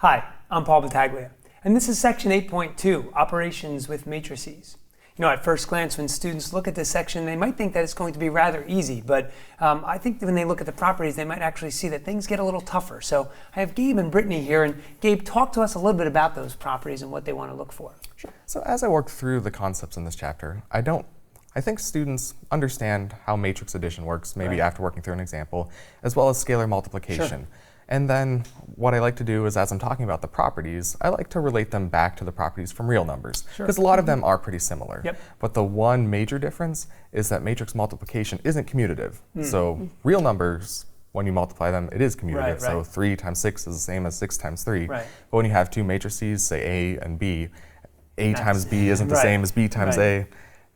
Hi, I'm Paul Battaglia, and this is section 8.2, Operations with Matrices. You know, at first glance, when students look at this section, they might think that it's going to be rather easy, but I think that when they look at the properties, they might actually see that things get a little tougher. So I have Gabe and Brittany here, and Gabe, talk to us a little bit about those properties and what they want to look for. Sure. So as I work through the concepts in this chapter, I think students understand how matrix addition works, maybe after working through an example, as well as scalar multiplication. Sure. And then what I like to do is, as I'm talking about the properties, I like to relate them back to the properties from real numbers, because a lot of them are pretty similar. Yep. But the one major difference is that matrix multiplication isn't commutative. So real numbers, when you multiply them, it is commutative. So 3 times 6 is the same as 6 times 3. But when you have two matrices, say A and B, A times B isn't the same as B times A.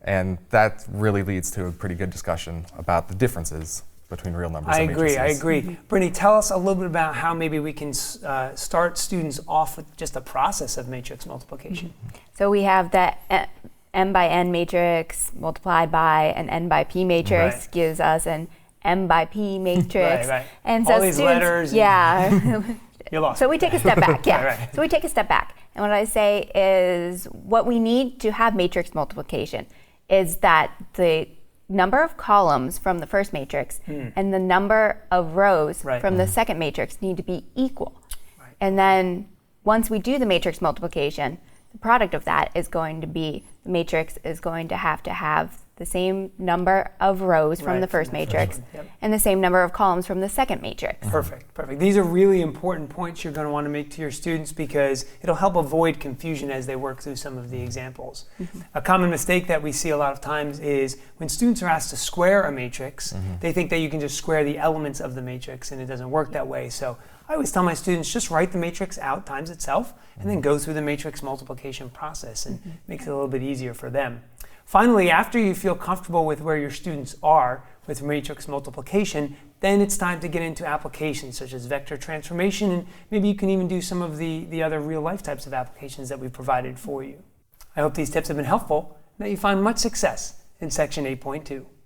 And that really leads to a pretty good discussion about the differences between real numbers and matrices. I agree. Brittany, tell us a little bit about how maybe we can start students off with just the process of matrix multiplication. So we have that m by n matrix multiplied by an n by p matrix gives us an m by p matrix. And so all these letters. Yeah. You're lost. So we take a step back. So we take a step back. And what I say is what we need to have matrix multiplication is that the number of columns from the first matrix and the number of rows from the second matrix need to be equal. And then once we do the matrix multiplication, the product of that is going to be, the matrix is going to have the same number of rows from the first matrix and the same number of columns from the second matrix. Perfect. These are really important points you're going to want to make to your students because it'll help avoid confusion as they work through some of the examples. A common mistake that we see a lot of times is when students are asked to square a matrix, they think that you can just square the elements of the matrix, and it doesn't work that way. So I always tell my students, just write the matrix out times itself and then go through the matrix multiplication process, and makes it a little bit easier for them. Finally, after you feel comfortable with where your students are with matrix multiplication, then it's time to get into applications such as vector transformation, and maybe you can even do some of the other real-life types of applications that we've provided for you. I hope these tips have been helpful and that you find much success in section 8.2.